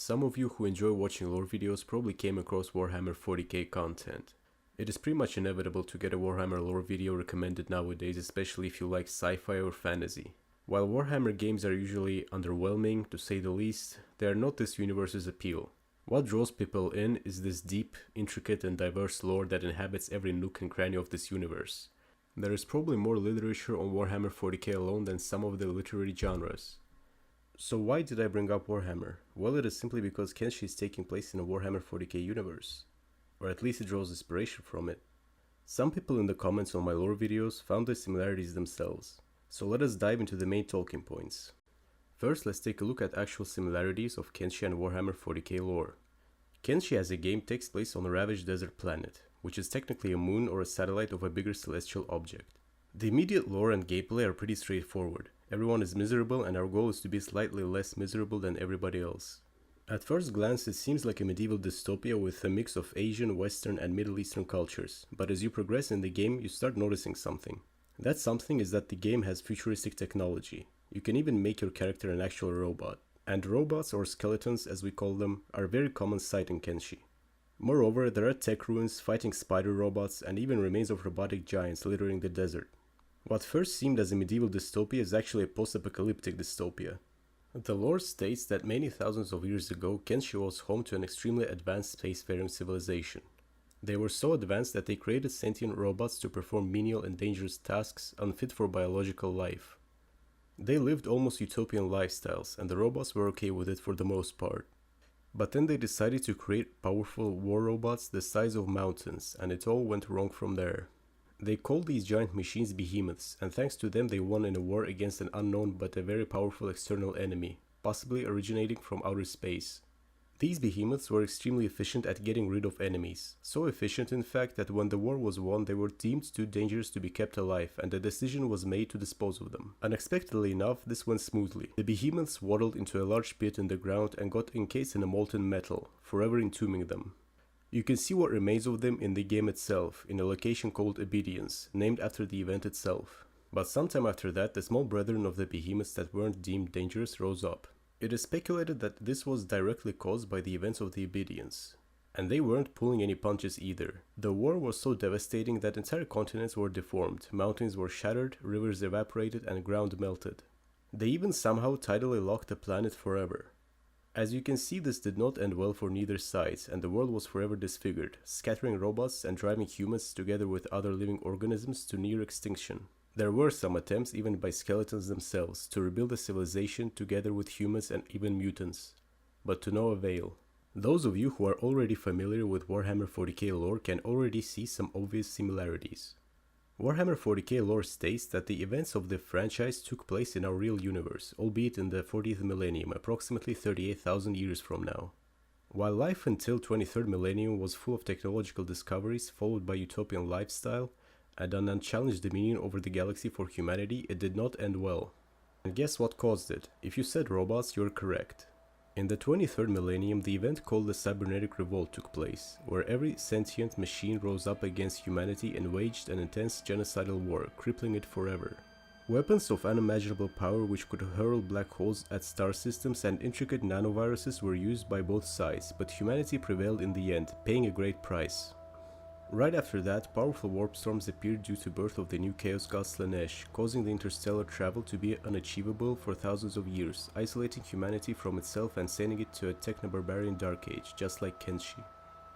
Some of you who enjoy watching lore videos probably came across Warhammer 40k content. It is pretty much inevitable to get a Warhammer lore video recommended nowadays, especially if you like sci-fi or fantasy. While Warhammer games are usually underwhelming, to say the least, they are not this universe's appeal. What draws people in is this deep, intricate and diverse lore that inhabits every nook and cranny of this universe. There is probably more literature on Warhammer 40k alone than some of the literary genres. So why did I bring up Warhammer? Well, it is simply because Kenshi is taking place in a Warhammer 40k universe. Or at least it draws inspiration from it. Some people in the comments on my lore videos found the similarities themselves. So let us dive into the main talking points. First, let's take a look at actual similarities of Kenshi and Warhammer 40k lore. Kenshi as a game takes place on a ravaged desert planet, which is technically a moon or a satellite of a bigger celestial object. The immediate lore and gameplay are pretty straightforward. Everyone is miserable and our goal is to be slightly less miserable than everybody else. At first glance it seems like a medieval dystopia with a mix of Asian, Western and Middle Eastern cultures, but as you progress in the game you start noticing something. That something is that the game has futuristic technology. You can even make your character an actual robot. And robots, or skeletons as we call them, are a very common sight in Kenshi. Moreover, there are tech ruins, fighting spider robots and even remains of robotic giants littering the desert. What first seemed as a medieval dystopia is actually a post-apocalyptic dystopia. The lore states that many thousands of years ago, Kenshi was home to an extremely advanced spacefaring civilization. They were so advanced that they created sentient robots to perform menial and dangerous tasks unfit for biological life. They lived almost utopian lifestyles, and the robots were okay with it for the most part. But then they decided to create powerful war robots the size of mountains, and it all went wrong from there. They called these giant machines behemoths, and thanks to them they won in a war against an unknown but a very powerful external enemy, possibly originating from outer space. These behemoths were extremely efficient at getting rid of enemies, so efficient in fact that when the war was won they were deemed too dangerous to be kept alive and a decision was made to dispose of them. Unexpectedly enough, this went smoothly. The behemoths waddled into a large pit in the ground and got encased in a molten metal, forever entombing them. You can see what remains of them in the game itself, in a location called Obedience, named after the event itself. But sometime after that, the small brethren of the behemoths that weren't deemed dangerous rose up. It is speculated that this was directly caused by the events of the Obedience. And they weren't pulling any punches either. The war was so devastating that entire continents were deformed, mountains were shattered, rivers evaporated and ground melted. They even somehow tidally locked the planet forever. As you can see, this did not end well for neither side, and the world was forever disfigured, scattering robots and driving humans together with other living organisms to near extinction. There were some attempts, even by skeletons themselves, to rebuild a civilization together with humans and even mutants, but to no avail. Those of you who are already familiar with Warhammer 40k lore can already see some obvious similarities. Warhammer 40k lore states that the events of the franchise took place in our real universe, albeit in the 40th millennium, approximately 38,000 years from now. While life until 23rd millennium was full of technological discoveries followed by utopian lifestyle and an unchallenged dominion over the galaxy for humanity, it did not end well. And guess what caused it? If you said robots, you're correct. In the 23rd millennium, the event called the Cybernetic Revolt took place, where every sentient machine rose up against humanity and waged an intense genocidal war, crippling it forever. Weapons of unimaginable power which could hurl black holes at star systems and intricate nanoviruses were used by both sides, but humanity prevailed in the end, paying a great price. Right after that, powerful warp storms appeared due to birth of the new chaos god Slanesh, causing the interstellar travel to be unachievable for thousands of years, isolating humanity from itself and sending it to a techno-barbarian dark age, just like Kenshi.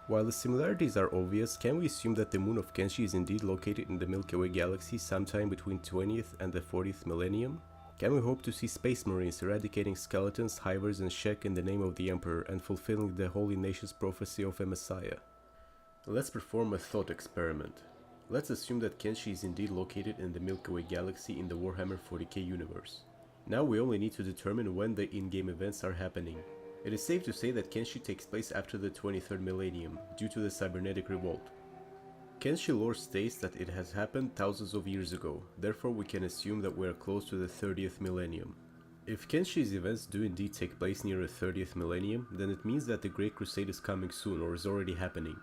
While the similarities are obvious, can we assume that the moon of Kenshi is indeed located in the Milky Way galaxy sometime between 20th and the 40th millennium? Can we hope to see space marines eradicating skeletons, hivers and shek in the name of the Emperor and fulfilling the Holy Nation's prophecy of a Messiah? Let's perform a thought experiment. Let's assume that Kenshi is indeed located in the Milky Way galaxy in the Warhammer 40k universe. Now we only need to determine when the in-game events are happening. It is safe to say that Kenshi takes place after the 23rd millennium, due to the Cybernetic Revolt. Kenshi lore states that it has happened thousands of years ago, therefore we can assume that we are close to the 30th millennium. If Kenshi's events do indeed take place near the 30th millennium, then it means that the Great Crusade is coming soon or is already happening.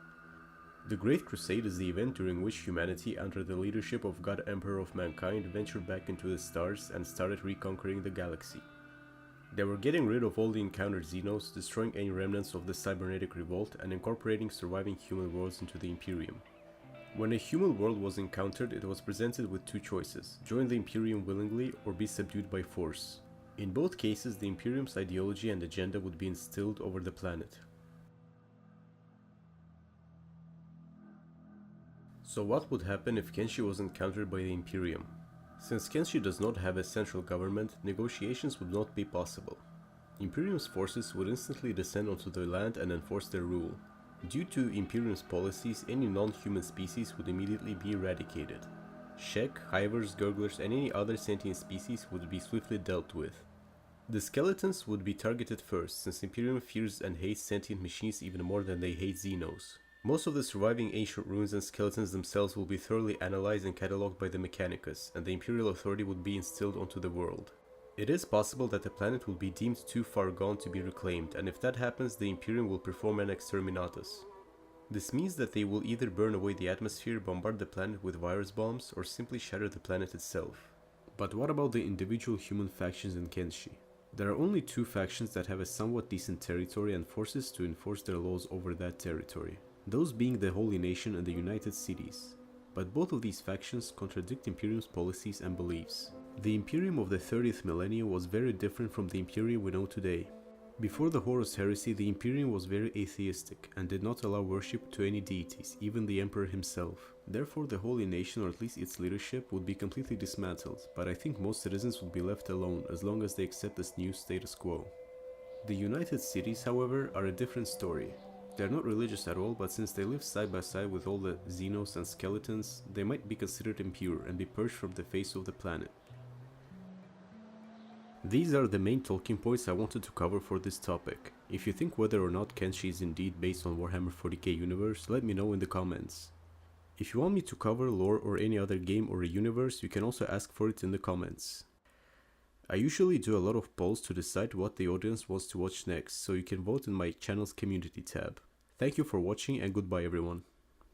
The Great Crusade is the event during which humanity, under the leadership of God Emperor of Mankind, ventured back into the stars and started reconquering the galaxy. They were getting rid of all the encountered Xenos, destroying any remnants of the cybernetic revolt, and incorporating surviving human worlds into the Imperium. When a human world was encountered, it was presented with two choices: join the Imperium willingly or be subdued by force. In both cases, the Imperium's ideology and agenda would be instilled over the planet. So what would happen if Kenshi was encountered by the Imperium? Since Kenshi does not have a central government, negotiations would not be possible. Imperium's forces would instantly descend onto the land and enforce their rule. Due to Imperium's policies, any non-human species would immediately be eradicated. Shek, hivers, gurglers, and any other sentient species would be swiftly dealt with. The skeletons would be targeted first, since Imperium fears and hates sentient machines even more than they hate Xenos. Most of the surviving ancient ruins and skeletons themselves will be thoroughly analyzed and catalogued by the Mechanicus, and the Imperial authority would be instilled onto the world. It is possible that the planet will be deemed too far gone to be reclaimed, and if that happens, the Imperium will perform an Exterminatus. This means that they will either burn away the atmosphere, bombard the planet with virus bombs, or simply shatter the planet itself. But what about the individual human factions in Kenshi? There are only two factions that have a somewhat decent territory and forces to enforce their laws over that territory, those being the Holy Nation and the United Cities. But both of these factions contradict Imperium's policies and beliefs. The Imperium of the 30th millennium was very different from the Imperium we know today. Before the Horus heresy, the Imperium was very atheistic and did not allow worship to any deities, even the Emperor himself. Therefore, the Holy Nation, or at least its leadership, would be completely dismantled, but I think most citizens would be left alone as long as they accept this new status quo. The United Cities, however, are a different story. They are not religious at all, but since they live side by side with all the Xenos and skeletons, they might be considered impure and be purged from the face of the planet. These are the main talking points I wanted to cover for this topic. If you think whether or not Kenshi is indeed based on Warhammer 40k universe, let me know in the comments. If you want me to cover lore or any other game or a universe, you can also ask for it in the comments. I usually do a lot of polls to decide what the audience wants to watch next, so you can vote in my channel's community tab. Thank you for watching and goodbye everyone.